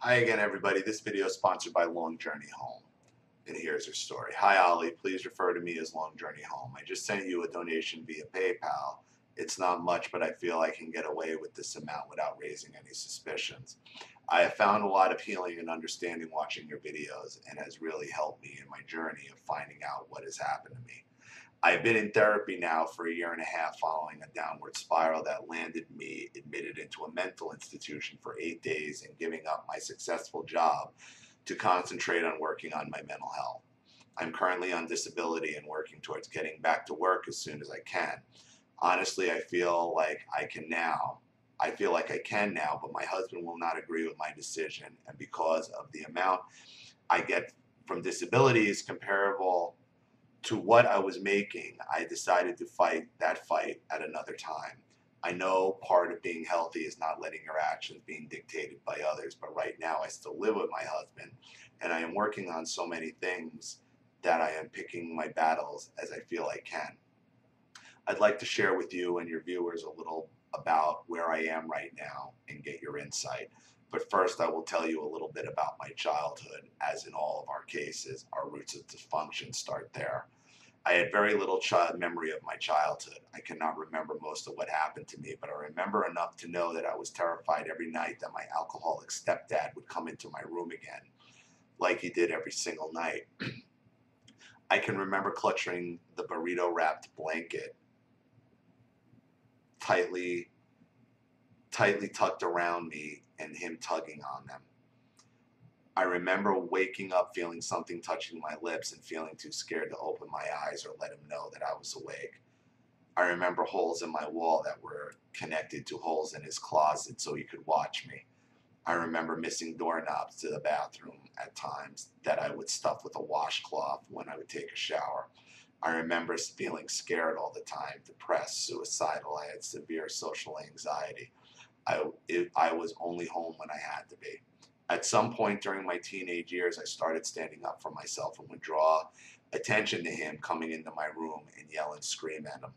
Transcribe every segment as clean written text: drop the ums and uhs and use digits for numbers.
Hi again, everybody. This video is sponsored by Long Journey Home. And here's her story. Hi, Ollie. Please refer to me as Long Journey Home. I just sent you a donation via PayPal. It's not much, but I feel I can get away with this amount without raising any suspicions. I have found a lot of healing and understanding watching your videos and has really helped me in my journey of finding out what has happened to me. I've been in therapy now for a year and a half following a downward spiral that landed me admitted into a mental institution for 8 days and giving up my successful job to concentrate on working on my mental health. I'm currently on disability and working towards getting back to work as soon as I can. Honestly, I feel like I can now. But my husband will not agree with my decision, and because of the amount I get from disability is comparable to what I was making, I decided to fight that fight at another time. I know part of being healthy is not letting your actions being dictated by others, but right now I still live with my husband and I am working on so many things that I am picking my battles as I feel I can. I'd like to share with you and your viewers a little about where I am right now and get your insight. But first, I will tell you a little bit about my childhood. As in all of our cases, our roots of dysfunction start there. I had very little memory of my childhood. I cannot remember most of what happened to me, but I remember enough to know that I was terrified every night that my alcoholic stepdad would come into my room again, like he did every single night. I can remember clutching the burrito wrapped blanket tightly tucked around me and him tugging on them. I remember waking up feeling something touching my lips and feeling too scared to open my eyes or let him know that I was awake. I remember holes in my wall that were connected to holes in his closet so he could watch me. I remember missing doorknobs to the bathroom at times that I would stuff with a washcloth when I would take a shower. I remember feeling scared all the time, depressed, suicidal. I had severe social anxiety. I was only home when I had to be. At some point during my teenage years, I started standing up for myself and would draw attention to him coming into my room and yell and scream at him.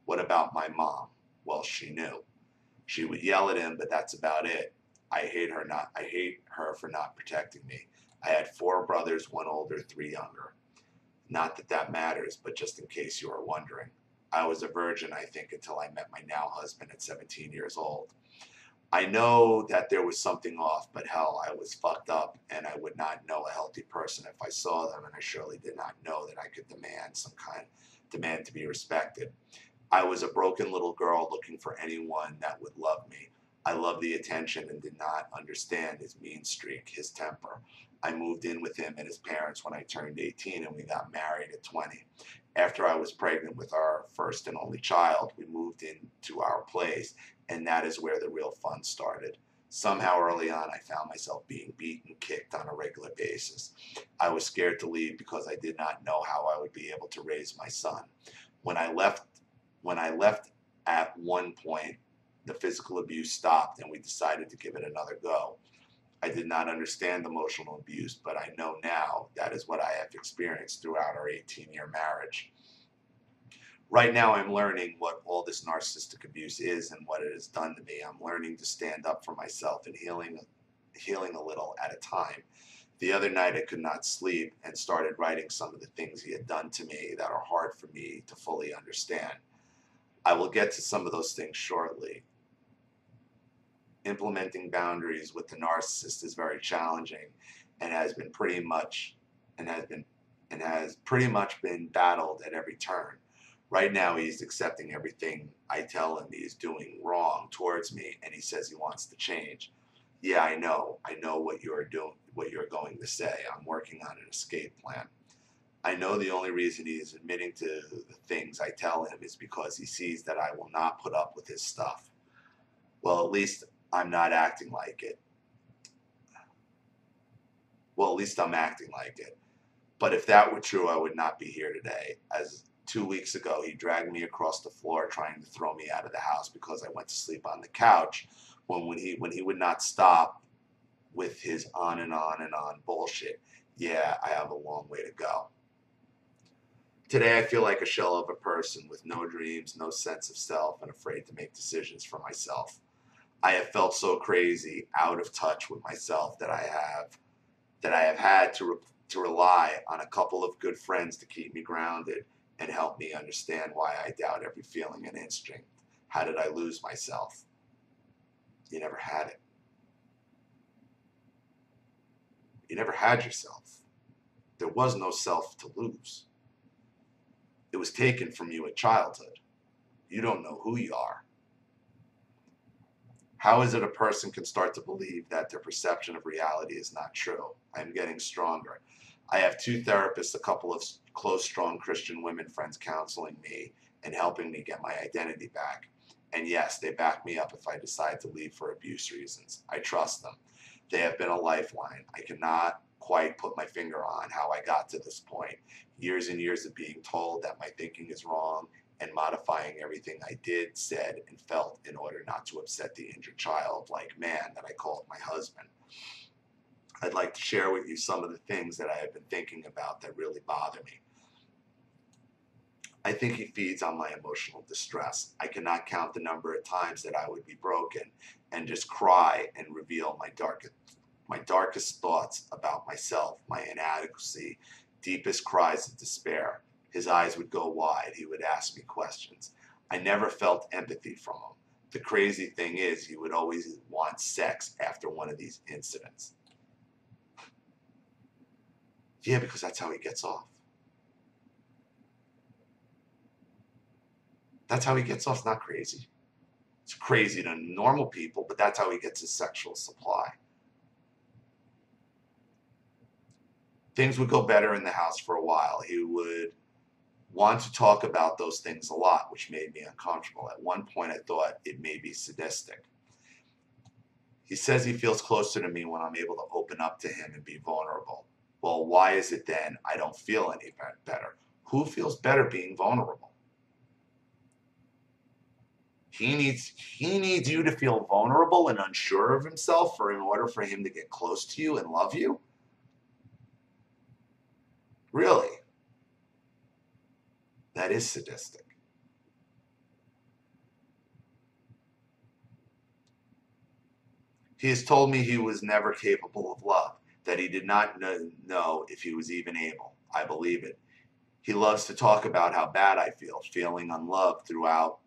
What about my mom? Well, she knew. She would yell at him, but that's about it. I hate her for not protecting me. I had 4 brothers, 1 older, 3 younger. Not that that matters, but just in case you are wondering. I was a virgin, I think, until I met my now husband at 17 years old. I know that there was something off, but hell, I was fucked up and I would not know a healthy person if I saw them, and I surely did not know that I could demand to be respected. I was a broken little girl looking for anyone that would love me. I loved the attention and did not understand his mean streak, his temper. I moved in with him and his parents when I turned 18 and we got married at 20. After I was pregnant with our first and only child, we moved into our place, and that is where the real fun started. Somehow early on, I found myself being beaten, kicked on a regular basis. I was scared to leave because I did not know how I would be able to raise my son. When I left when I left at one point, the physical abuse stopped and we decided to give it another go. I did not understand emotional abuse, but I know now that is what I have experienced throughout our 18-year marriage. Right now, I'm learning what all this narcissistic abuse is and what it has done to me. I'm learning to stand up for myself and healing a little at a time. The other night, I could not sleep and started writing some of the things he had done to me that are hard for me to fully understand. I will get to some of those things shortly. Implementing boundaries with the narcissist is very challenging and has pretty much been battled at every turn. Right now he's accepting everything I tell him he is doing wrong towards me, and he says he wants to change. Yeah, I know what you're going to say. I'm working on an escape plan. I know the only reason he is admitting to the things I tell him is because he sees that I will not put up with his stuff. Well, at least I'm not acting like it. Well, at least I'm acting like it. But if that were true, I would not be here today. As 2 weeks ago, he dragged me across the floor trying to throw me out of the house because I went to sleep on the couch when he would not stop with his on and on and on bullshit. Yeah, I have a long way to go. Today I feel like a shell of a person with no dreams, no sense of self, and afraid to make decisions for myself. I have felt so crazy, out of touch with myself that I have had to rely on a couple of good friends to keep me grounded and help me understand why I doubt every feeling and instinct. How did I lose myself? You never had it. You never had yourself. There was no self to lose. It was taken from you in childhood. You don't know who you are. How is it a person can start to believe that their perception of reality is not true? I'm getting stronger. I have 2 therapists, a couple of close, strong Christian women friends counseling me and helping me get my identity back. And yes, they back me up if I decide to leave for abuse reasons. I trust them. They have been a lifeline. I cannot quite put my finger on how I got to this point. Years and years of being told that my thinking is wrong and modifying everything I did, said, and felt in order not to upset the injured childlike man that I called my husband. I'd like to share with you some of the things that I have been thinking about that really bother me. I think he feeds on my emotional distress. I cannot count the number of times that I would be broken and just cry and reveal my darkest thoughts about myself, my inadequacy, deepest cries of despair. His eyes would go wide. He would ask me questions. I never felt empathy from him. The crazy thing is, he would always want sex after one of these incidents. Yeah, because that's how he gets off. That's how he gets off. It's not crazy. It's crazy to normal people, but that's how he gets his sexual supply. Things would go better in the house for a while. He would want to talk about those things a lot, which made me uncomfortable. At one point, I thought it may be sadistic. He says he feels closer to me when I'm able to open up to him and be vulnerable. Well, why is it then I don't feel any better? Who feels better being vulnerable? He needs you to feel vulnerable and unsure of himself in order for him to get close to you and love you? Really? That is sadistic. He has told me he was never capable of love, that he did not know if he was even able. I believe it. He loves to talk about how bad I feel. Feeling unloved throughout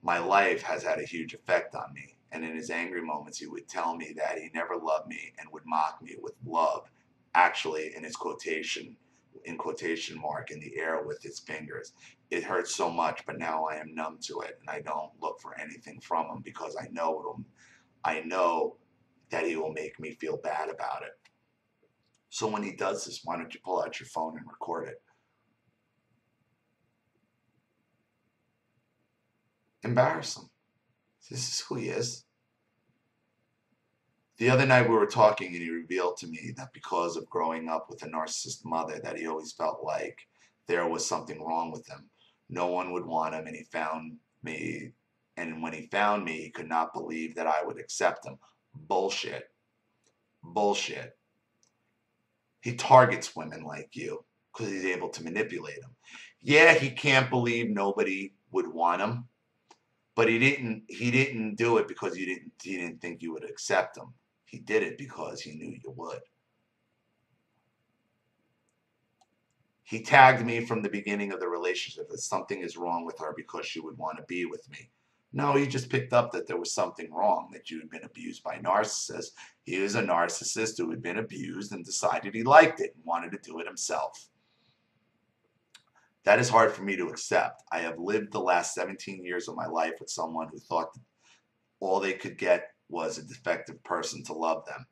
my life has had a huge effect on me. And in his angry moments, he would tell me that he never loved me and would mock me with love, actually in quotation mark in the air with his fingers. It hurts so much, but now I am numb to it, and I don't look for anything from him because I know that he will make me feel bad about it. So when he does this, why don't you pull out your phone and record it? Embarrass him. This is who he is. The other night we were talking and he revealed to me that because of growing up with a narcissist mother, that he always felt like there was something wrong with him. No one would want him, and he found me. And when he found me, he could not believe that I would accept him. Bullshit. Bullshit. He targets women like you because he's able to manipulate them. Yeah, he can't believe nobody would want him, but he didn't do it because he didn't think you would accept him. He did it because he knew you would. He tagged me from the beginning of the relationship that something is wrong with her because she would want to be with me. No, he just picked up that there was something wrong, that you had been abused by narcissists. He was a narcissist who had been abused and decided he liked it and wanted to do it himself. That is hard for me to accept. I have lived the last 17 years of my life with someone who thought that all they could get was a defective person to love them.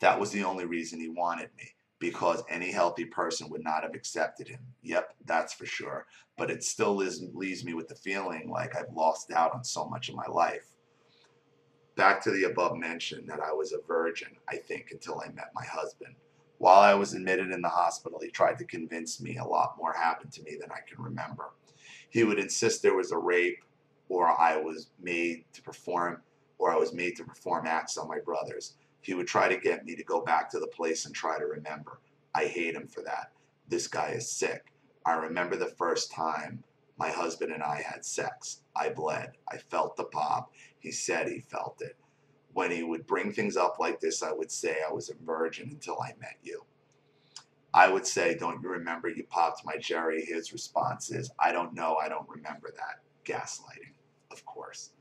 That was the only reason he wanted me, because any healthy person would not have accepted him. Yep, that's for sure. But it still leaves me with the feeling like I've lost out on so much of my life. Back to the above mention that I was a virgin, I think, until I met my husband. While I was admitted in the hospital, he tried to convince me a lot more happened to me than I can remember. He would insist there was a rape, or I was made to perform acts on my brothers. He would try to get me to go back to the place and try to remember. I hate him for that. This guy is sick. I remember the first time my husband and I had sex. I bled. I felt the pop. He said he felt it. When he would bring things up like this, I would say I was a virgin until I met you. I would say, don't you remember you popped my cherry? His response is, I don't know, I don't remember that. Gaslighting, of course.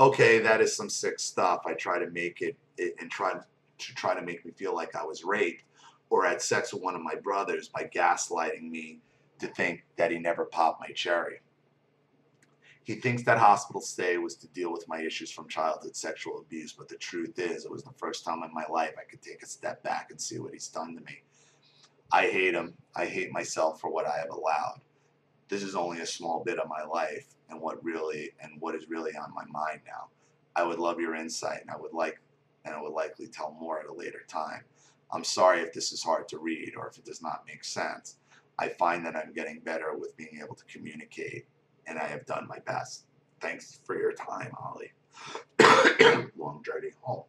Okay, that is some sick stuff. I try to make it and try to make me feel like I was raped or had sex with one of my brothers by gaslighting me to think that he never popped my cherry. He thinks that hospital stay was to deal with my issues from childhood sexual abuse, but the truth is, it was the first time in my life I could take a step back and see what he's done to me. I hate him. I hate myself for what I have allowed. This is only a small bit of my life and what is really on my mind now. I would love your insight, and I would likely tell more at a later time. I'm sorry if this is hard to read or if it does not make sense. I find that I'm getting better with being able to communicate, and I have done my best. Thanks for your time, Ollie. Long journey home.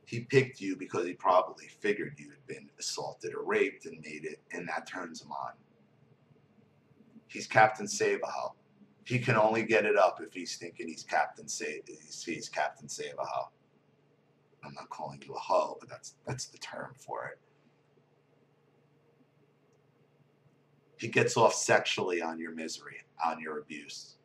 He picked you because he probably figured you had been assaulted or raped and that turns him on. He's Captain Save-A-Ho. He can only get it up if he's thinking he's Captain Save-A-Ho. I'm not calling you a hoe, but that's the term for it. He gets off sexually on your misery, on your abuse.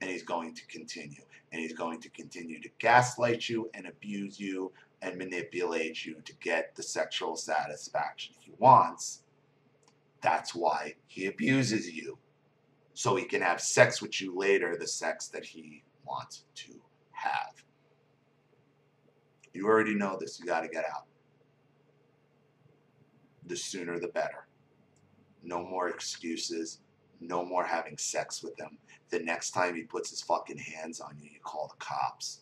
And he's going to continue. And he's going to continue to gaslight you and abuse you and manipulate you to get the sexual satisfaction he wants. That's why he abuses you. So he can have sex with you later, the sex that he wants to have. You already know this. You got to get out. The sooner the better. No more excuses. No more having sex with him. The next time he puts his fucking hands on you, you call the cops.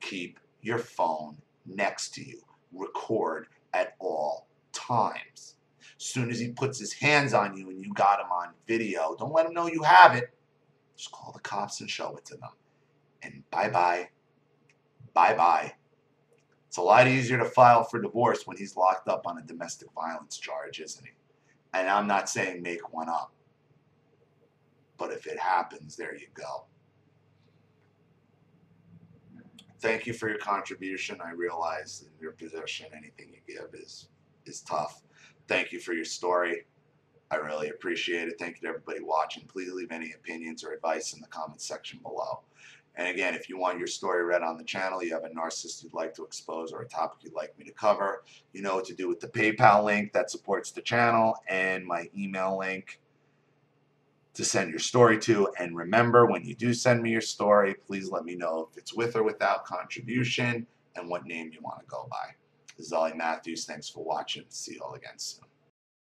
Keep your phone next to you. Record at all times. Soon as he puts his hands on you and you got him on video, don't let him know you have it. Just call the cops and show it to them. And bye-bye. Bye-bye. It's a lot easier to file for divorce when he's locked up on a domestic violence charge, isn't he? And I'm not saying make one up. But if it happens, there you go. Thank you for your contribution. I realize in your position, anything you give is tough. Thank you for your story. I really appreciate it. Thank you to everybody watching. Please leave any opinions or advice in the comments section below. And again, if you want your story read on the channel, you have a narcissist you'd like to expose or a topic you'd like me to cover, you know what to do with the PayPal link that supports the channel and my email link to send your story to. And remember, when you do send me your story, please let me know if it's with or without contribution and what name you want to go by. This is Ollie Matthews. Thanks for watching. See you all again soon.